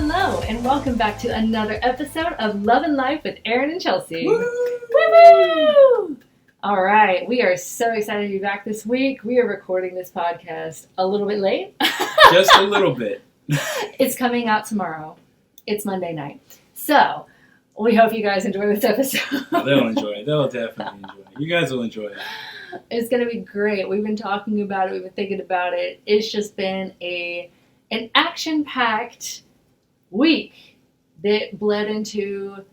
Hello, and welcome back to another episode of Love and Life with Aaron and Chelsea. Woo! Woo-woo! All right, we are so excited to be back this week. We are recording this podcast a little bit late. Just a little bit. It's coming out tomorrow. It's Monday night. So, we hope you guys enjoy this episode. They'll enjoy it. They'll definitely enjoy it. You guys will enjoy it. It's going to be great. We've been talking about it. We've been thinking about it. It's just been an action-packed week that bled into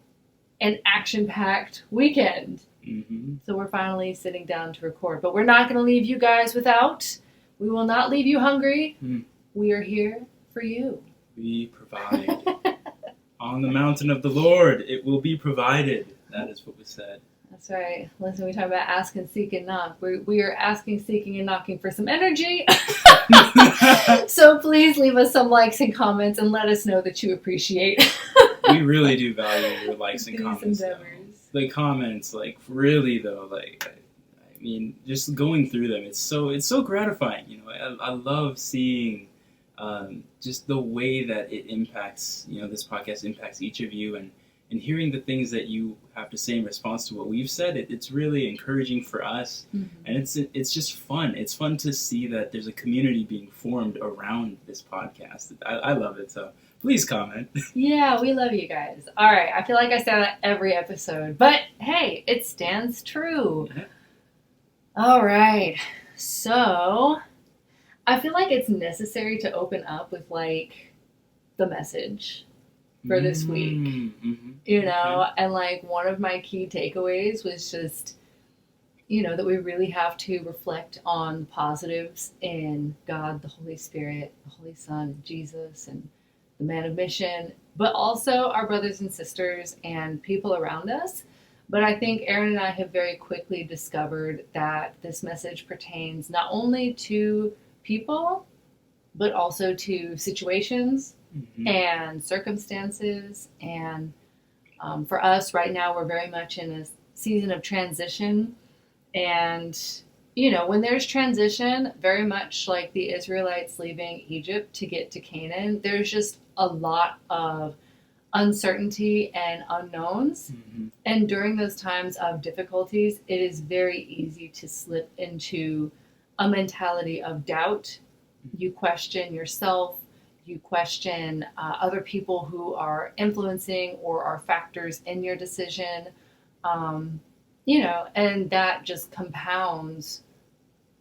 an action-packed weekend. Mm-hmm. So we're finally sitting down to record. But we're not going to leave you guys without. We will not leave you hungry. We are here for you. We provide. On the mountain of the Lord, it will be provided. That is what we said. That's right. Listen, we talk about ask and seek and knock. We are asking, seeking, and knocking for some energy. So please leave us some likes and comments and let us know that you appreciate. We really do value your likes and these comments. endeavors. The comments, really though, I mean, just going through them, it's so gratifying. You know, I love seeing just the way that it impacts. You know, this podcast impacts each of you, and hearing the things that you have to say in response to what we've said, it's really encouraging for us, and it's just fun. It's fun to see that there's a community being formed around this podcast. I love it, so please comment. Yeah, we love you guys. All right, I feel like I say that every episode, but hey, it stands true. Yeah. All right, so I feel like it's necessary to open up with the message for this week, you know, and one of my key takeaways was just, you know, that we really have to reflect on positives in God, the Holy Spirit, the Holy Son, Jesus, and the man of mission, but also our brothers and sisters and people around us. But I think Aaron and I have very quickly discovered that this message pertains not only to people, but also to situations and circumstances. And for us right now, we're very much in a season of transition. And, you know, when there's transition, very much like the Israelites leaving Egypt to get to Canaan, there's just a lot of uncertainty and unknowns. And during those times of difficulties, it is very easy to slip into a mentality of doubt. You question yourself. You question other people who are influencing or are factors in your decision, you know, and that just compounds.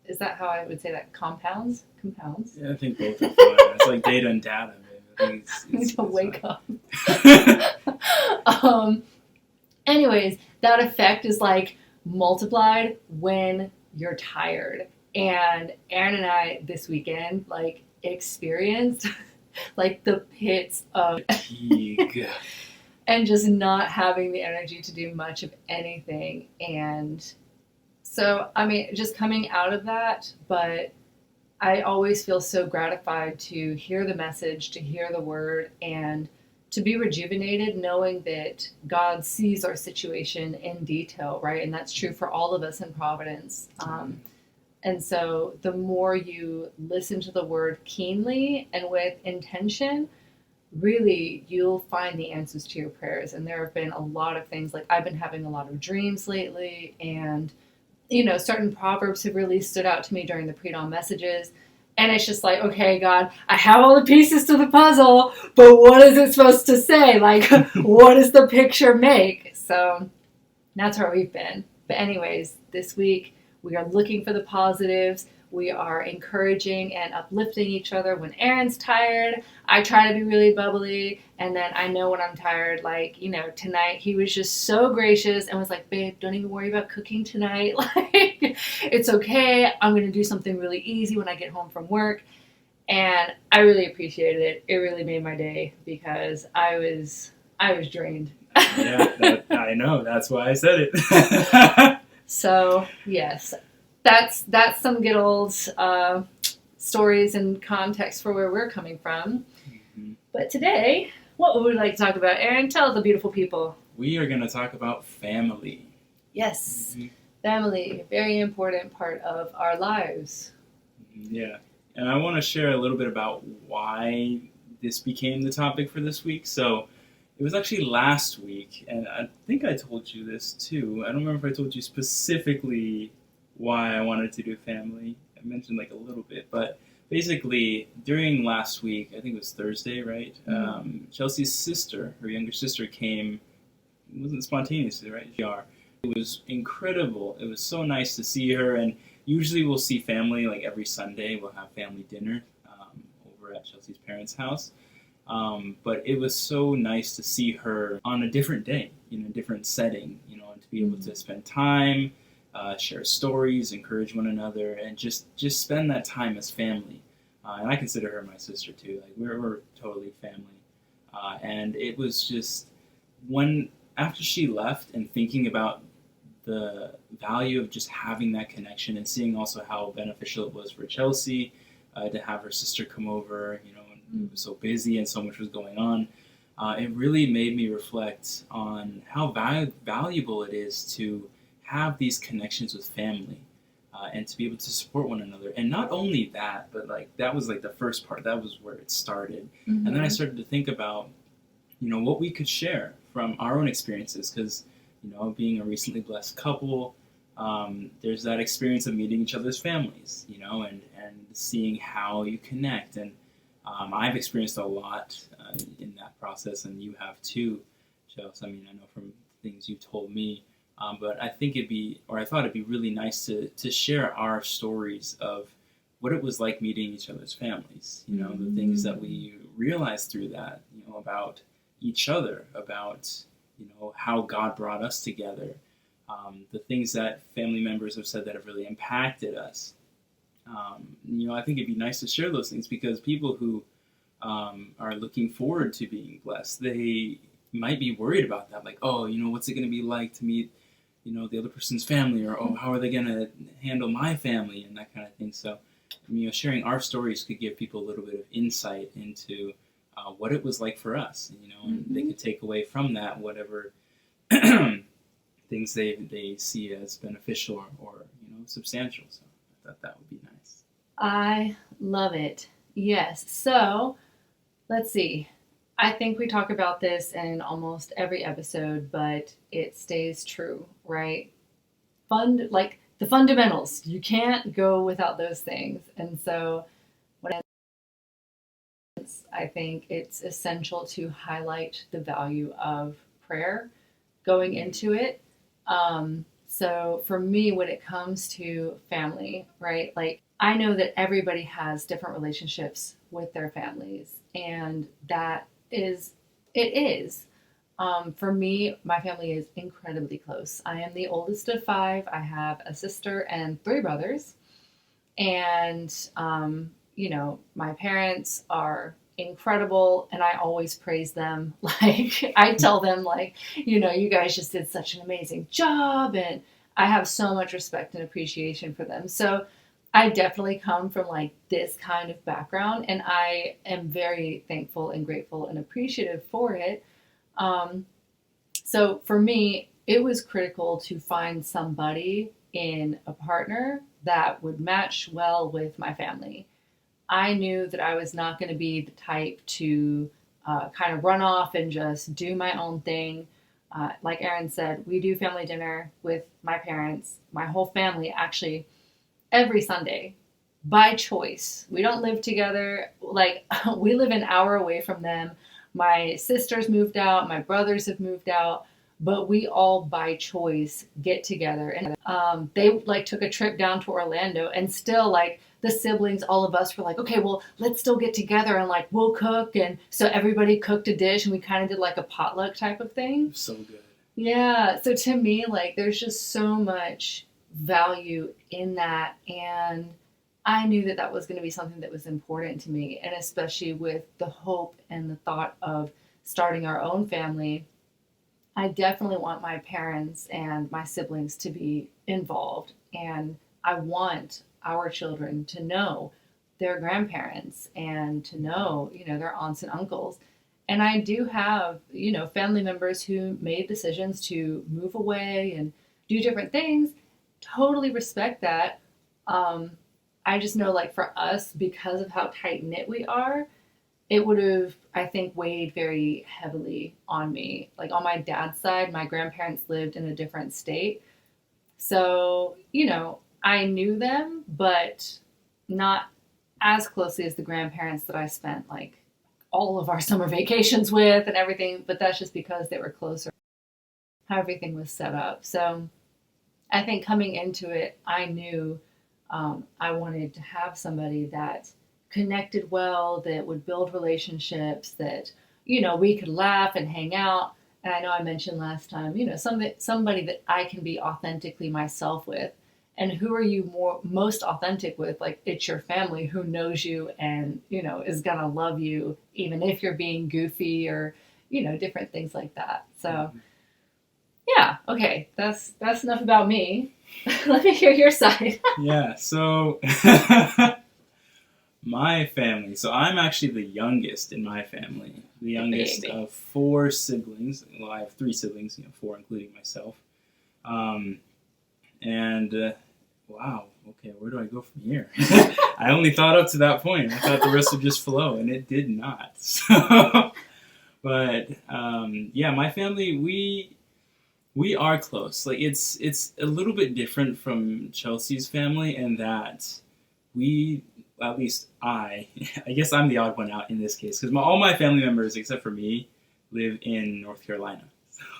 Is that how I would say that? Compounds? Yeah, I think both are fine. It's like data and data. I need to wake up. Anyways, that effect is multiplied when you're tired. And Aaron and I this weekend experienced the pits of fatigue and just not having the energy to do much of anything. And so, I mean, just coming out of that, but I always feel so gratified to hear the message, to hear the word, and to be rejuvenated knowing that God sees our situation in detail, right? And that's true for all of us in Providence. And so the more you listen to the word keenly and with intention, really you'll find the answers to your prayers. And there have been a lot of things, I've been having a lot of dreams lately, and, you know, certain proverbs have really stood out to me during the pre-dawn messages. And it's just okay, God, I have all the pieces to the puzzle, but what is it supposed to say? What does the picture make? So that's where we've been. But anyways, this week, we are looking for the positives. We are encouraging and uplifting each other. When Aaron's tired, I try to be really bubbly. And then I know when I'm tired, tonight he was just so gracious and was like, babe, don't even worry about cooking tonight. It's okay. I'm going to do something really easy when I get home from work. And I really appreciated it. It really made my day because I was drained. Yeah, I know. That's why I said it. So, yes, that's some good old stories and context for where we're coming from. But today, what would we like to talk about? Aaron, tell the beautiful people. We are going to talk about family. Yes, family, very important part of our lives. Yeah, and I want to share a little bit about why this became the topic for this week. So it was actually last week, and I think I told you this too. I don't remember if I told you specifically why I wanted to do family. I mentioned like a little bit, but basically during last week, I think it was Thursday, right? Chelsea's sister, her younger sister, came. It wasn't spontaneously, right? It was incredible. It was so nice to see her, and usually we'll see family like every Sunday. We'll have family dinner over at Chelsea's parents' house. But it was so nice to see her on a different day, a different setting, and to be able to spend time, share stories, encourage one another, and just spend that time as family. And I consider her my sister too. Like we're totally family. And it was just after she left and thinking about the value of just having that connection and seeing also how beneficial it was for Chelsea to have her sister come over, and it was so busy and so much was going on. It really made me reflect on how valuable it is to have these connections with family and to be able to support one another. And not only that, but like that was like the first part. That was where it started. And then I started to think about, what we could share from our own experiences because, being a recently blessed couple, there's that experience of meeting each other's families, and seeing how you connect. And I've experienced a lot in that process, and you have too, Chelsea. I mean, I know from things you told me, but I thought it'd be really nice to share our stories of what it was like meeting each other's families. The things that we realized through that, about each other, about how God brought us together, the things that family members have said that have really impacted us. I think it'd be nice to share those things because people who are looking forward to being blessed, they might be worried about that. Like, oh, what's it going to be like to meet, the other person's family, or oh, how are they going to handle my family, and that kind of thing. So, sharing our stories could give people a little bit of insight into what it was like for us, and they could take away from that whatever things they see as beneficial or substantial. So I thought that would be nice. I love it. Yes. So let's see. I think we talk about this in almost every episode, but it stays true, right? Like the fundamentals. You can't go without those things. And so I think it's essential to highlight the value of prayer going into it. So for me, when it comes to family, right, like I know that everybody has different relationships with their families, and it is. For me, my family is incredibly close. I am the oldest of 5. I have a sister and 3 brothers. And, my parents are incredible, and I always praise them. Like, I tell them, like, you guys just did such an amazing job, and I have so much respect and appreciation for them. So I definitely come from, like, this kind of background, and I am very thankful and grateful and appreciative for it. So for me, it was critical to find somebody in a partner that would match well with my family. I knew that I was not going to be the type to kind of run off and just do my own thing. Like Aaron said, we do family dinner with my parents, my whole family, actually, every Sunday by choice. We don't live together. Like, we live an hour away from them. My sisters moved out. My brothers have moved out. But we all, by choice, get together. And they, like, took a trip down to Orlando. And still, like, the siblings, all of us were like, okay, well, let's still get together. And, like, we'll cook. And so everybody cooked a dish. And we kind of did, like, a potluck type of thing. So good. Yeah. So to me, like, there's just so much value in that. And I knew that that was going to be something that was important to me. And especially with the hope and the thought of starting our own family, I definitely want my parents and my siblings to be involved. And I want our children to know their grandparents and to know, their aunts and uncles. And I do have, family members who made decisions to move away and do different things. Totally respect that. I just know, like, for us, because of how tight-knit we are, it would have, I think, weighed very heavily on me. Like on my dad's side, my grandparents lived in a different state. So, I knew them, but not as closely as the grandparents that I spent like all of our summer vacations with and everything. But that's just because they were closer, how everything was set up. So I think coming into it, I knew I wanted to have somebody that connected well, that would build relationships, that, we could laugh and hang out. And I know I mentioned last time, somebody that I can be authentically myself with. And who are you most authentic with? Like, it's your family who knows you and, is going to love you, even if you're being goofy or, different things like that. So, yeah, okay, that's enough about me. Let me hear your side. Yeah, so my family. So I'm actually the youngest in my family. The youngest of 4 siblings. Well, I have 3 siblings, 4 including myself. Wow, okay, where do I go from here? I only thought up to that point. I thought the rest would just flow, and it did not. So, but yeah, my family, we are close. Like it's a little bit different from Chelsea's family in that we, at least I guess I'm the odd one out in this case because all my family members except for me live in North Carolina.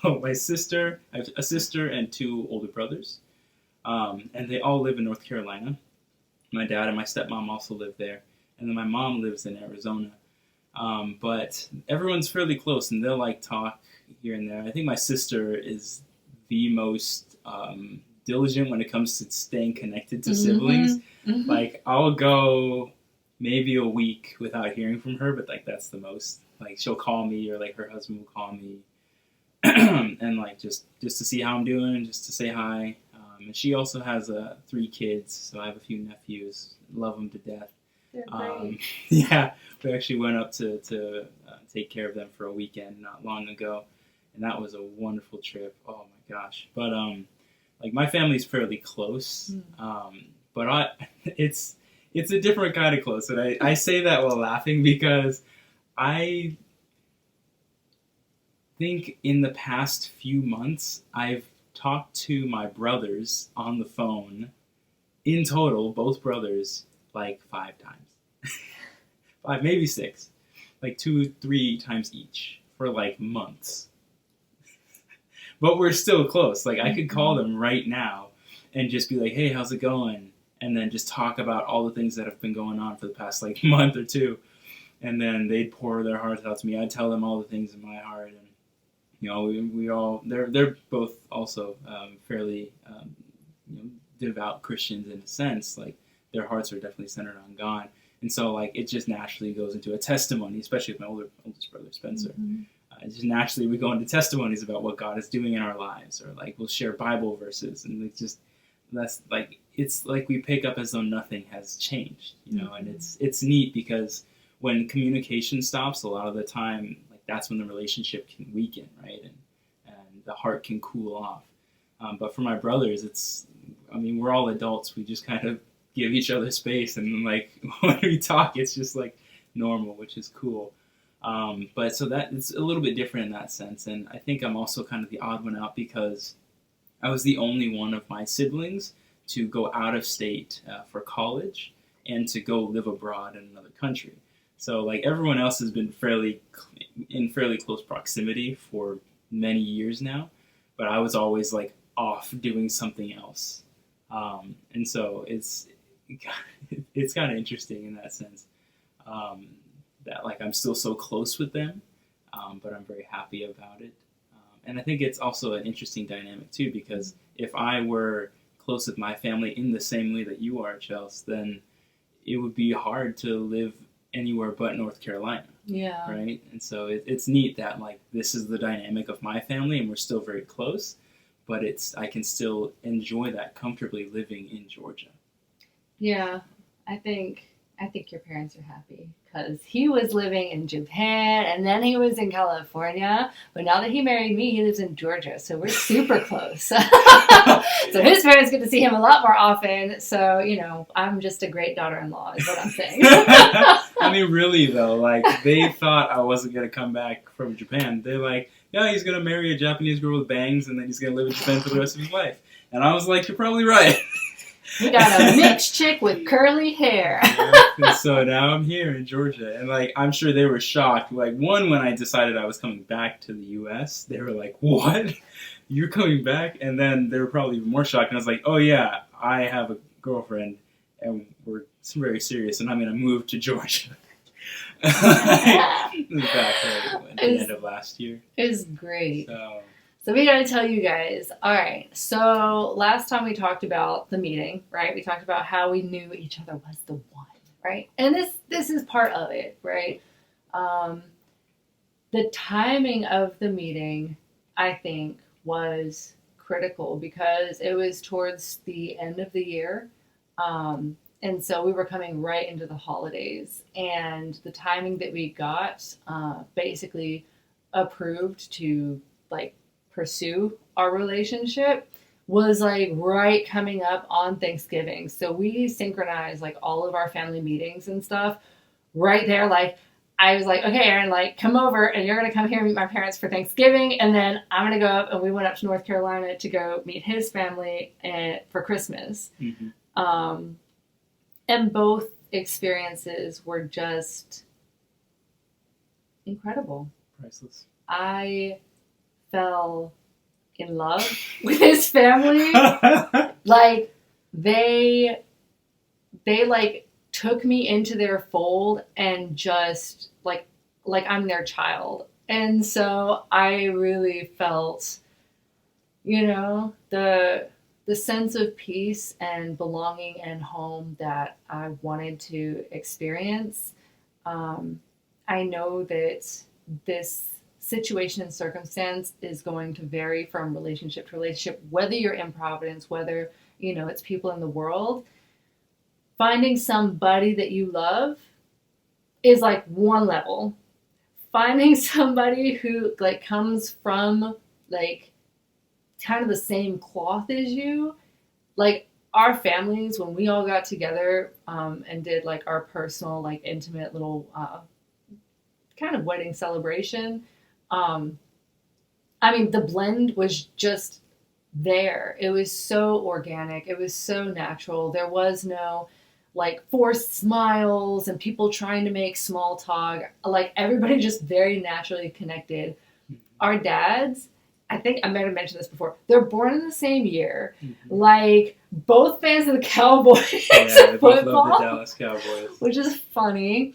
So I have a sister and 2 older brothers, and they all live in North Carolina. My dad and my stepmom also live there, and then my mom lives in Arizona. But everyone's fairly close, and they'll like talk here and there. I think my sister is the most diligent when it comes to staying connected to siblings. Mm-hmm. Like, I'll go maybe a week without hearing from her, but like that's the most. Like, she'll call me, or like her husband will call me, and like just to see how I'm doing, just to say hi. And she also has 3 kids, so I have a few nephews. Love them to death. They're great. Yeah, we actually went up to take care of them for a weekend not long ago, and that was a wonderful trip. Oh my gosh! But like my family's fairly close, but it's a different kind of close, and I say that while laughing because I think in the past few months I've talked to my brothers on the phone, in total, both brothers, like 5 times. 5, maybe 6. Like 2-3 times each for like months. But we're still close. Like I could call them right now and just be like, hey, how's it going? And then just talk about all the things that have been going on for the past like month or 2. And then they'd pour their hearts out to me. I'd tell them all the things in my heart, and we all, they're both also fairly devout Christians in a sense. Like their hearts are definitely centered on God, and so like it just naturally goes into a testimony, especially with my oldest brother Spencer. Mm-hmm. Just naturally we go into testimonies about what God is doing in our lives, or like we'll share Bible verses, and that's like it's like we pick up as though nothing has changed, and it's neat because when communication stops, a lot of the time, that's when the relationship can weaken, right? And the heart can cool off. But for my brothers, we're all adults. We just kind of give each other space, and like when we talk, it's just like normal, which is cool. But so that it's a little bit different in that sense. And I think I'm also kind of the odd one out because I was the only one of my siblings to go out of state for college and to go live abroad in another country. So like everyone else has been in fairly close proximity for many years now, but I was always like off doing something else, and so it's kind of interesting in that sense, that like I'm still so close with them, but I'm very happy about it, and I think it's also an interesting dynamic too, because if I were close with my family in the same way that you are, Chelsea, then it would be hard to live anywhere but North Carolina. Yeah. Right? And so it's neat that like this is the dynamic of my family and we're still very close, but I can still enjoy that comfortably living in Georgia. Yeah. I think your parents are happy because he was living in Japan and then he was in California. But now that he married me, he lives in Georgia. So we're super close. So his parents get to see him a lot more often. So, I'm just a great daughter-in-law is what I'm saying. I mean, really, though, like, they thought I wasn't going to come back from Japan. They're like, yeah, he's going to marry a Japanese girl with bangs and then he's going to live in Japan for the rest of his life. And I was like, you're probably right. We got a mixed chick with curly hair. And so now I'm here in Georgia. And, like, I'm sure they were shocked. Like, one, when I decided I was coming back to the U.S., they were like, what? You're coming back? And then they were probably even more shocked. And I was like, oh, yeah, I have a girlfriend, and we're very serious, and I'm going to move to Georgia. Back at the end of last year. It was great. So we got to tell you guys. All right. So last time we talked about the meeting, right? We talked about how we knew each other was the one, right? And this is part of it, right? The timing of the meeting, I think, was critical because it was towards the end of the year. And so we were coming right into the holidays, and the timing that we got basically approved to like pursue our relationship was like right coming up on Thanksgiving. So we synchronized like all of our family meetings and stuff right there. Like I was like, okay, Aaron, like come over and you're going to come here and meet my parents for Thanksgiving. And then I'm going to go up, and we went up to North Carolina to go meet his family for Christmas. Mm-hmm. And both experiences were just incredible. Priceless. I fell in love with his family. Like they like took me into their fold and just like I'm their child. And so I really felt, the sense of peace and belonging and home that I wanted to experience. I know that this situation and circumstance is going to vary from relationship to relationship, whether you're in Providence, whether, it's people in the world. Finding somebody that you love is like one level. Finding somebody who like comes from like kind of the same cloth as you, like our families, when we all got together and did like our personal, like intimate little kind of wedding celebration. The blend was just there. It was so organic. It was so natural. There was no like forced smiles and people trying to make small talk. Like everybody just very naturally connected. Our dads, I think I might have mentioned this before, they're born in the same year. Mm-hmm. Like both fans of the Cowboys. Yeah, they both love the Dallas Cowboys. Which is funny.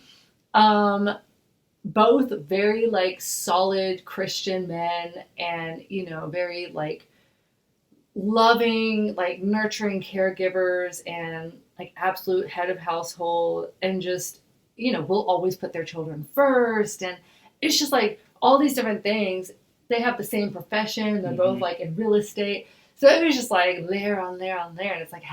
Both very like solid Christian men and, very like loving, like nurturing caregivers and like absolute head of household and just, will always put their children first. And it's just like all these different things. They have the same profession. They're both like in real estate. So it was just like layer on layer on layer. And it's like,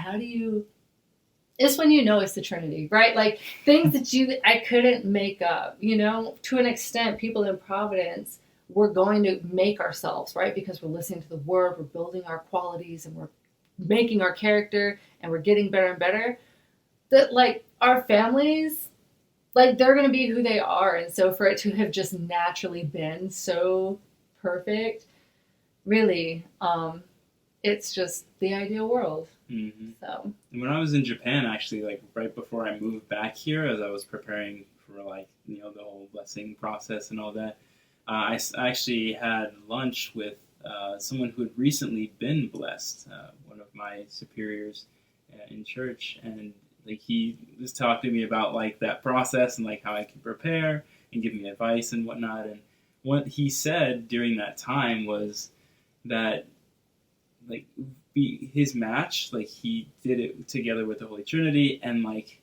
it's when it's the Trinity, right? Like things that I couldn't make up, to an extent, people in Providence, we're going to make ourselves, right? Because we're listening to the word, we're building our qualities and we're making our character and we're getting better and better. That like our families, like they're going to be who they are. And so for it to have just naturally been so perfect, really, it's just the ideal world. Mm-hmm. So when I was in Japan, actually, like right before I moved back here, as I was preparing for like the whole blessing process and all that, I actually had lunch with someone who had recently been blessed, one of my superiors in church, and like he was talking to me about like that process and like how I could prepare and give me advice and whatnot. And what he said during that time was that like his match, like he did it together with the Holy Trinity, and like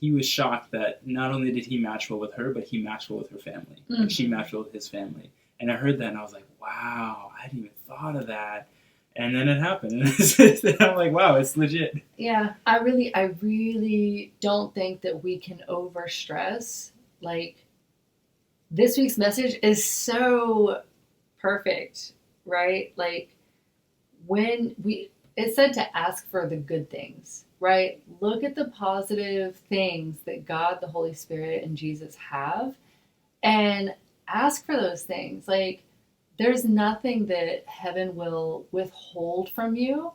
he was shocked that not only did he match well with her, but he matched well with her family. Mm-hmm. And she matched well with his family. And I heard that and I was like, wow, I hadn't even thought of that. And then it happened. And I'm like, wow, it's legit. Yeah, I really don't think that we can overstress like, this week's message is so perfect, right? Like, it said to ask for the good things, right? Look at the positive things that God, the Holy Spirit, and Jesus have, and ask for those things. Like, there's nothing that heaven will withhold from you.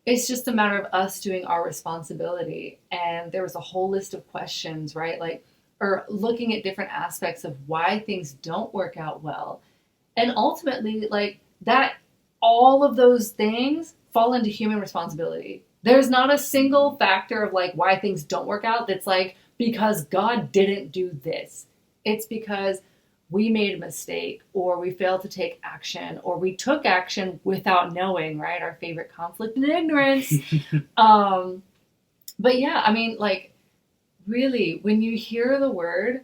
It's just a matter of us doing our responsibility. And there was a whole list of questions, right? Like, or looking at different aspects of why things don't work out well. And ultimately, like, that, all of those things fall into human responsibility. There's not a single factor of like why things don't work out that's like because God didn't do this. It's because we made a mistake, or we failed to take action, or we took action without knowing, right? Our favorite conflict and ignorance. But yeah, I mean, like, really, when you hear the word,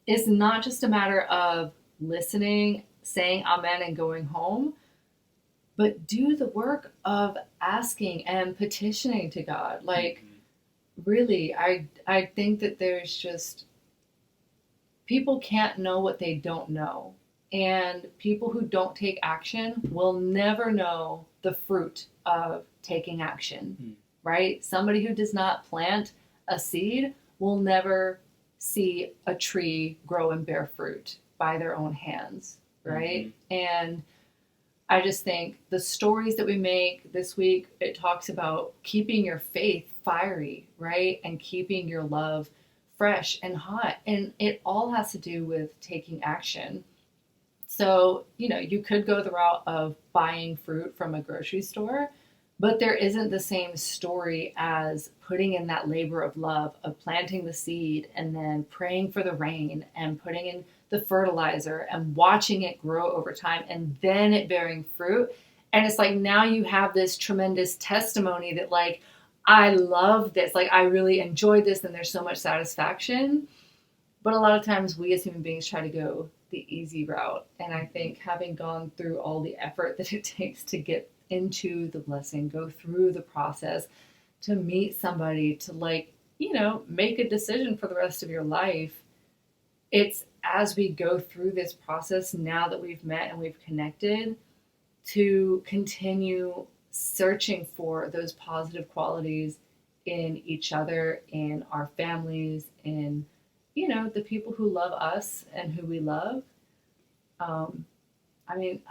it's not just a matter of listening, saying amen, and going home, but do the work of asking and petitioning to God. Like, really, I think that there's just, people can't know what they don't know. And people who don't take action will never know the fruit of taking action, right? Somebody who does not plant a seed will never see a tree grow and bear fruit by their own hands, right? And I just think the stories that we make this week, it talks about keeping your faith fiery, right? And keeping your love fresh and hot. And it all has to do with taking action. So, you could go the route of buying fruit from a grocery store, but there isn't the same story as putting in that labor of love, of planting the seed and then praying for the rain and putting in the fertilizer and watching it grow over time and then it bearing fruit. And it's like, now you have this tremendous testimony that, like, I love this. Like, I really enjoyed this, and there's so much satisfaction. But a lot of times we as human beings try to go the easy route. And I think having gone through all the effort that it takes to get into the blessing, go through the process, to meet somebody, to, like, make a decision for the rest of your life. It's as we go through this process, now that we've met and we've connected, to continue searching for those positive qualities in each other, in our families, in, the people who love us and who we love. I mean,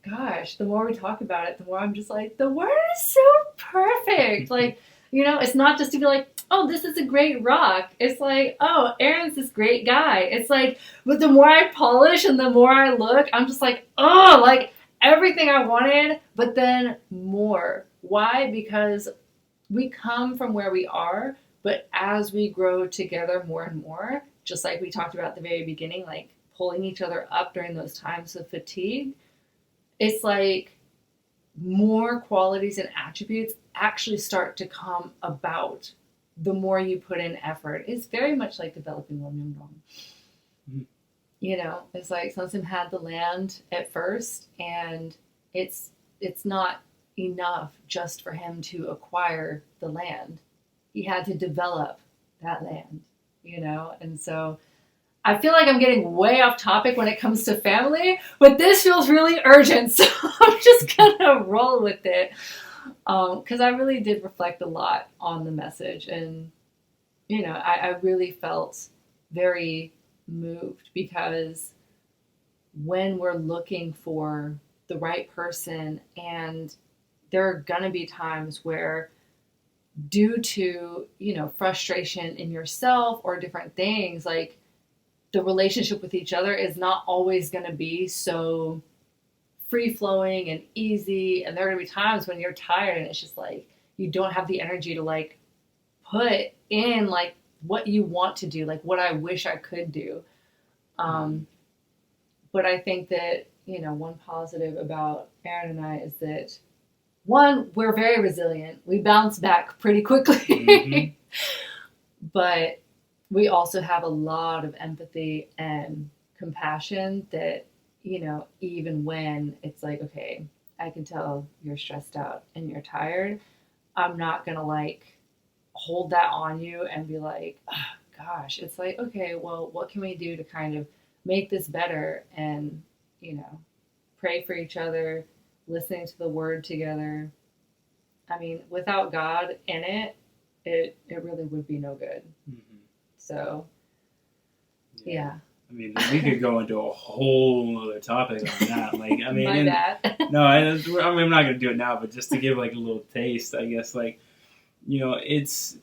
gosh, the more we talk about it, the more I'm just like, the word is so perfect. Like, it's not just to be like, oh, this is a great rock. It's like, oh, Aaron's this great guy. It's like, but the more I polish and the more I look, I'm just like, oh, like, everything I wanted, but then more. Why? Because we come from where we are, but as we grow together more and more, just like we talked about at the very beginning, like pulling each other up during those times of fatigue, it's like more qualities and attributes actually start to come about the more you put in effort. It's very much like developing Wonmyeongdong. It's like Sunsim had the land at first, and it's not enough just for him to acquire the land. He had to develop that land, and so I feel like I'm getting way off topic when it comes to family, but this feels really urgent, so I'm just gonna roll with it, because I really did reflect a lot on the message, and I really felt very moved, because when we're looking for the right person, and there are gonna be times where, due to frustration in yourself or different things, like, the relationship with each other is not always going to be so free-flowing and easy, and there are going to be times when you're tired and it's just like you don't have the energy to, like, put in, like, what you want to do, like what I wish I could do. But I think that, one positive about Aaron and I is that, one, we're very resilient. We bounce back pretty quickly. But we also have a lot of empathy and compassion that, even when it's like, okay, I can tell you're stressed out and you're tired, I'm not going to, like, hold that on you and be like, oh, gosh, it's like, okay, well, what can we do to kind of make this better? And, pray for each other, listening to the word together. I mean, without God in it, it really would be no good. Mm-hmm. So, yeah. I mean, we could go into a whole other topic on that. Like, I mean, My bad. no, I'm not going to do it now, but just to give like a little taste, I guess, like, it's,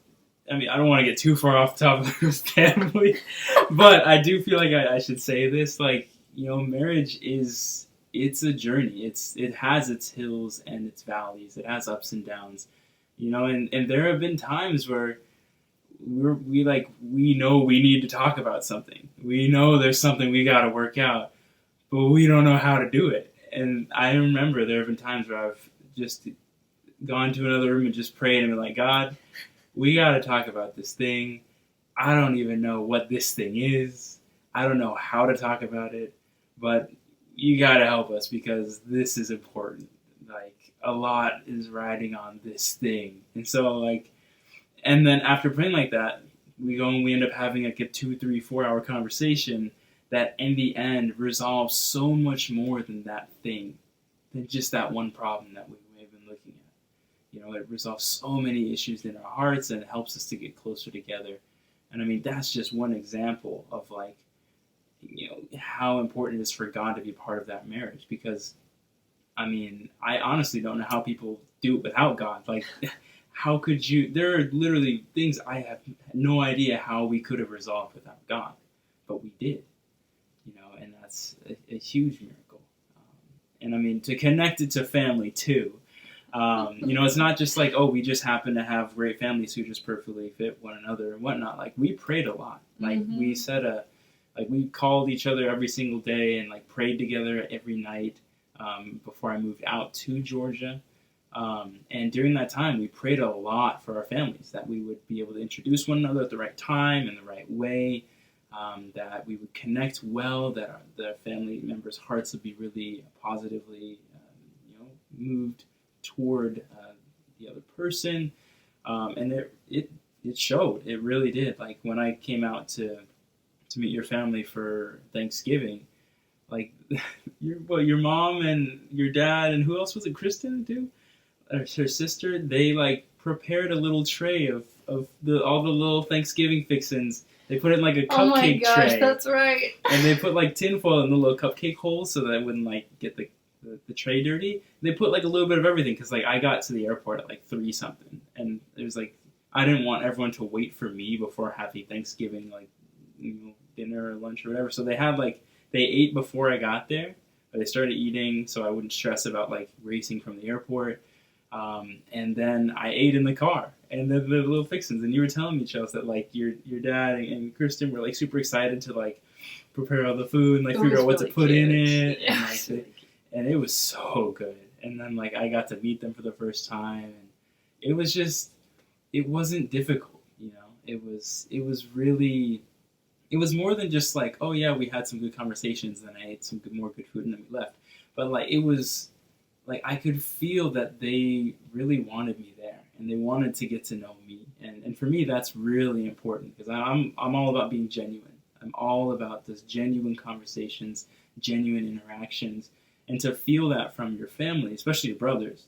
I mean, I don't want to get too far off the topic of this family, but I do feel like I should say this, like, marriage it's a journey. It has its hills and its valleys. It has ups and downs, and there have been times where we know we need to talk about something. We know there's something we got to work out, but we don't know how to do it. And I remember there have been times where I've just gone to another room and just prayed and been like, God, we got to talk about this thing. I don't even know what this thing is. I don't know how to talk about it, but you got to help us because this is important. Like, a lot is riding on this thing. And so, like, and then after praying like that, we go and we end up having like a 2, 3, 4 hour conversation that in the end resolves so much more than that thing, than just that one problem that we may have been looking at. It resolves so many issues in our hearts and it helps us to get closer together. And I mean, that's just one example of like, how important it is for God to be part of that marriage. Because, I mean, I honestly don't know how people do it without God. Like, how could you? There are literally things I have no idea how we could have resolved without God, but we did, and that's a huge miracle. And I mean, to connect it to family too, it's not just like, oh, we just happen to have great families who just perfectly fit one another and whatnot. Like, we prayed a lot. Like, we we called each other every single day and like prayed together every night before I moved out to Georgia. And during that time, we prayed a lot for our families, that we would be able to introduce one another at the right time and the right way, that we would connect well, that the family members' hearts would be really positively, moved toward the other person. And it showed. It really did. Like, when I came out to meet your family for Thanksgiving, like, your mom and your dad and who else was it? Kristen too? Her sister, they like prepared a little tray of all the little Thanksgiving fixins. They put it in like a cupcake tray. Oh my gosh, tray. That's right. And they put like tinfoil in the little cupcake holes so that it wouldn't like get the tray dirty. And they put like a little bit of everything because like I got to the airport at like 3 something, and it was like I didn't want everyone to wait for me before having Thanksgiving like dinner or lunch or whatever. So they ate before I got there, but they started eating so I wouldn't stress about like racing from the airport. And then I ate in the car, and the little fixins. And you were telling me, Chelsea, that like your dad and Kristen were like super excited to like prepare all the food and like figure out what to put in it, yeah, and it was so good. And then like I got to meet them for the first time, and it wasn't difficult, It was really, it was more than just like, oh yeah, we had some good conversations, and I ate some more good food, and then we left. But like it was. Like, I could feel that they really wanted me there, and they wanted to get to know me. And for me, that's really important, because I'm all about being genuine. I'm all about those genuine conversations, genuine interactions, and to feel that from your family, especially your brothers,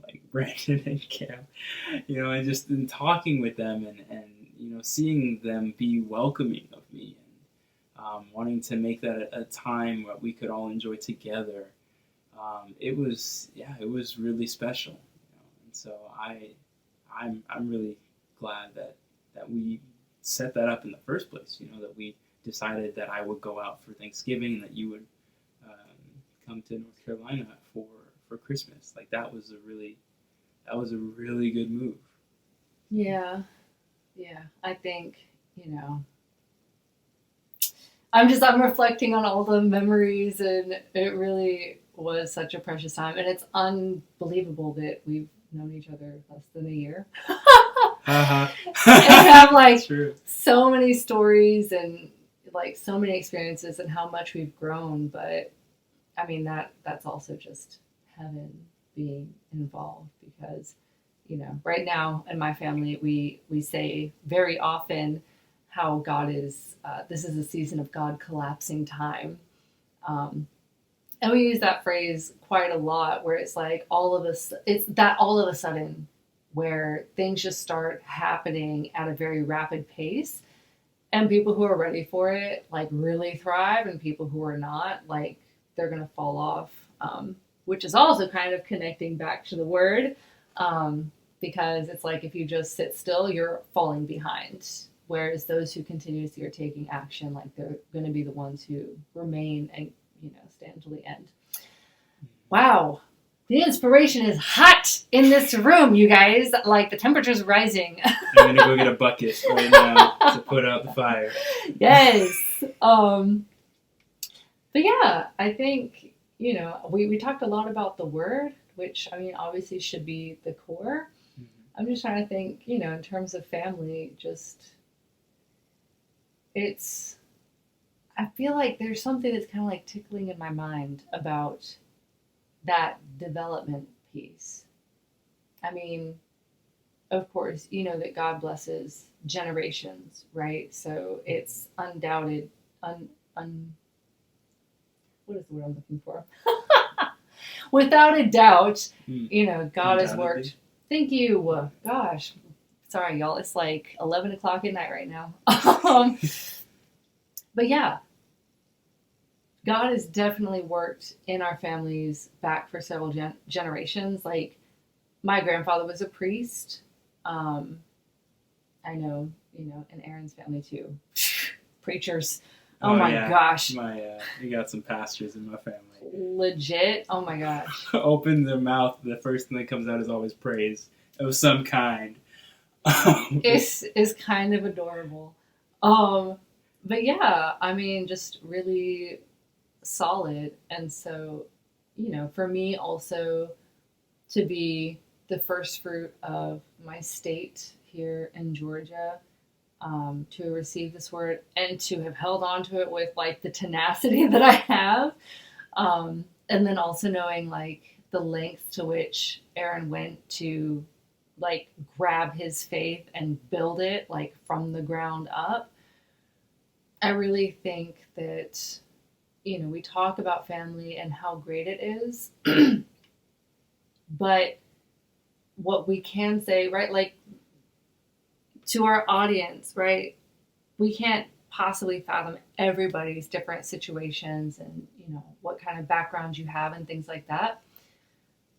like Brandon and Cam, and just in talking with them and seeing them be welcoming of me, and wanting to make that a time where we could all enjoy together. It was really special, and so I'm really glad that we set that up in the first place. That we decided that I would go out for Thanksgiving and that you would come to North Carolina for Christmas. Like, that was a really good move. Yeah, I think I'm reflecting on all the memories, and it really was such a precious time, and it's unbelievable that we've known each other less than a year. And have like True. So many stories and like so many experiences and how much we've grown. But I mean, that's also just heaven being involved, because right now in my family we say very often how God is, this is a season of God collapsing time. And we use that phrase quite a lot, where it's like all of a sudden where things just start happening at a very rapid pace, and people who are ready for it like really thrive, and people who are not, like, they're gonna fall off. Which is also kind of connecting back to the word, because it's like if you just sit still, you're falling behind. Whereas those who continuously are taking action, like, they're going to be the ones who remain and, stand till the end. Wow. The inspiration is hot in this room, you guys. Like, the temperature's rising. I'm gonna go get a bucket right now to put out the fire. Yes. But yeah, I think, we talked a lot about the word, which, I mean, obviously should be the core. I'm just trying to think, in terms of family, I feel like there's something that's kind of like tickling in my mind about that development piece. I mean, of course, that God blesses generations, right? So it's undoubted, what is the word I'm looking for? Without a doubt, God has worked. Thank you. Gosh, sorry, y'all. It's like 11 o'clock at night right now. But yeah, God has definitely worked in our families back for several generations. Like, my grandfather was a priest. I know, in Aaron's family too. Preachers. Oh my gosh. We got some pastors in my family. Legit. Oh my gosh. Open their mouth, the first thing that comes out is always praise of some kind. It's kind of adorable. But yeah, I mean, just really solid. And so, for me also to be the first fruit of my state here in Georgia, to receive this word and to have held on to it with like the tenacity that I have. And then also knowing like the lengths to which Aaron went to like grab his faith and build it like from the ground up. I really think that, we talk about family and how great it is, but what we can say, right, like to our audience, right, we can't possibly fathom everybody's different situations and, what kind of background you have and things like that.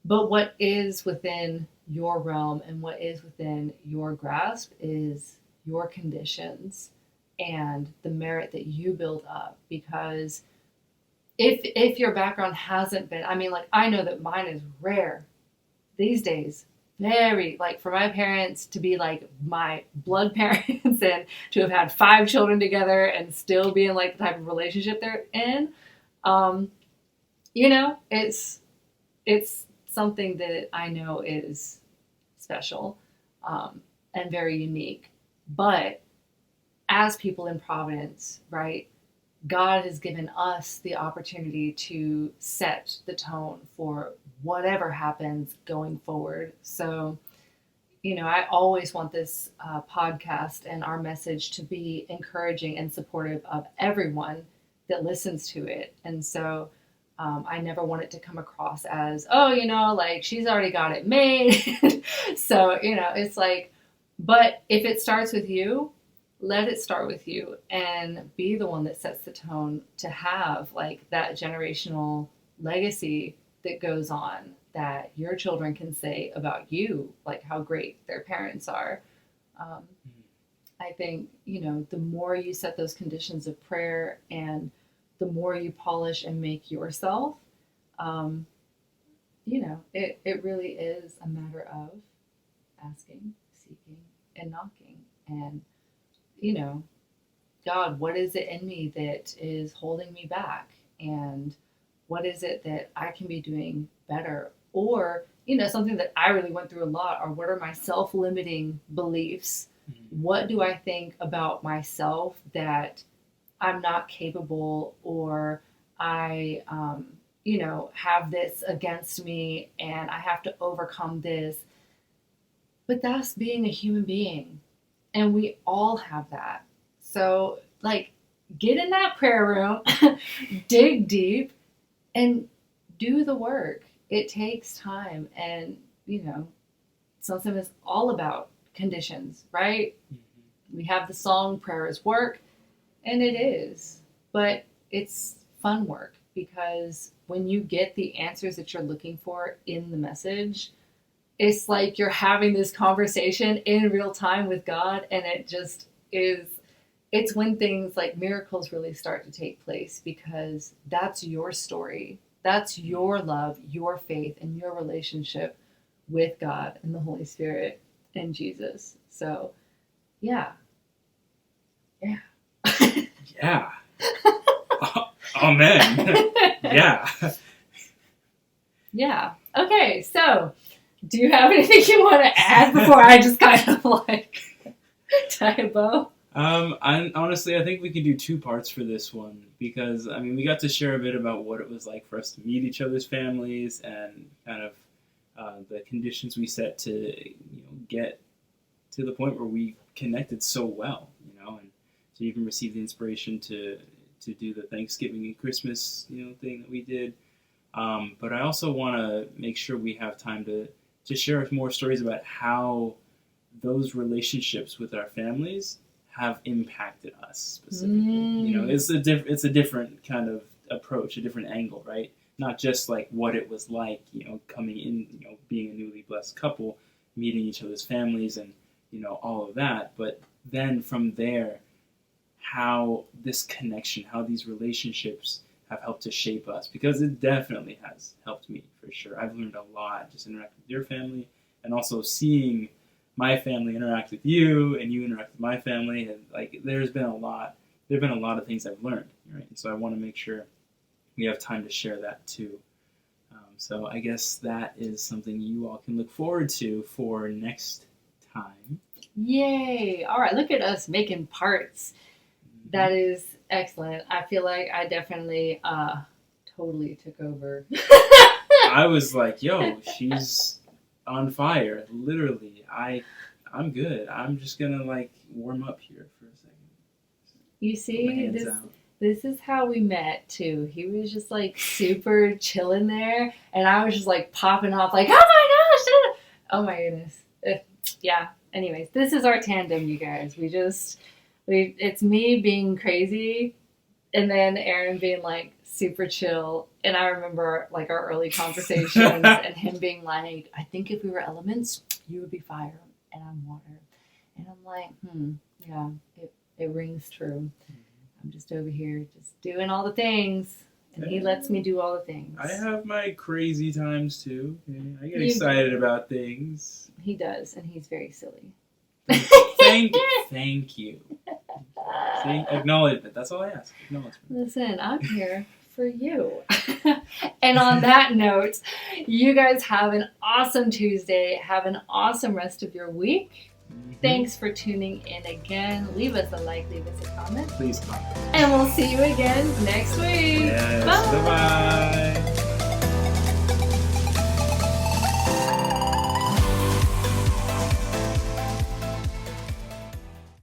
But what is within your realm and what is within your grasp is your conditions and the merit that you build up. Because if your background hasn't been, I mean, like, I know that mine is rare these days. Very, like, for my parents to be like my blood parents and to have had 5 children together and still be in like the type of relationship they're in, it's something that I know is special, and very unique. But as people in Providence, right, God has given us the opportunity to set the tone for whatever happens going forward. So, I always want this podcast and our message to be encouraging and supportive of everyone that listens to it. And so I never want it to come across as, like she's already got it made. So, it's like, but if it starts with you, let it start with you and be the one that sets the tone to have like that generational legacy that goes on, that your children can say about you, like how great their parents are. I think, the more you set those conditions of prayer and the more you polish and make yourself, it really is a matter of asking, seeking, and knocking. And, God, what is it in me that is holding me back? And what is it that I can be doing better? Or, something that I really went through a lot are, what are my self-limiting beliefs? Mm-hmm. What do I think about myself that I'm not capable, or I, have this against me and I have to overcome this? But that's being a human being. And we all have that. So, like, get in that prayer room, dig deep, and do the work. It takes time. And, sometimes it's all about conditions, right? Mm-hmm. We have the song, prayer is work, and it is. But it's fun work, because when you get the answers that you're looking for in the message, it's like you're having this conversation in real time with God, and it just is. It's when things like miracles really start to take place, because that's your story. That's your love, your faith, and your relationship with God and the Holy Spirit and Jesus. So, yeah. Yeah. Yeah. Amen. Yeah. Yeah. Okay, so do you have anything you want to add before I just kind of like tie a bow? Honestly, I think we could do 2 parts for this one, because we got to share a bit about what it was like for us to meet each other's families, and kind of the conditions we set to get to the point where we connected so well, and to even receive the inspiration to do the Thanksgiving and Christmas thing that we did. But I also want to make sure we have time to share more stories about how those relationships with our families have impacted us specifically. It's a different kind of approach, a different angle, right? Not just like what it was like, coming in, being a newly blessed couple, meeting each other's families, and all of that. But then from there, how this connection, how these relationships have helped to shape us, because it definitely has helped me for sure. I've learned a lot just interacting with your family, and also seeing my family interact with you, and you interact with my family, and like there've been a lot of things I've learned, right? And so I want to make sure we have time to share that too. So I guess that is something you all can look forward to for next time. Yay! All right, look at us making parts. Mm-hmm. That is excellent. I feel like I definitely totally took over. I was like, yo, she's on fire. Literally, I'm good. I'm just gonna like warm up here for a second. You see, this is how we met too. He was just like super chilling there, and I was just like popping off like, oh my gosh, oh my goodness. Yeah. Anyways, this is our tandem, you guys. It's me being crazy, and then Aaron being like super chill. And I remember like our early conversations and him being like, I think if we were elements, you would be fire and I'm water. And I'm like, yeah, it rings true. I'm just over here just doing all the things, and he lets me do all the things. I have my crazy times too. I get excited about things. He does, and he's very silly. Thank you. See, acknowledgement. That's all I ask. Acknowledgement. Listen, I'm here for you. And on that note, you guys have an awesome Tuesday. Have an awesome rest of your week. Mm-hmm. Thanks for tuning in again. Leave us a like, leave us a comment. Please comment. And we'll see you again next week. Yes. Bye. Bye-bye.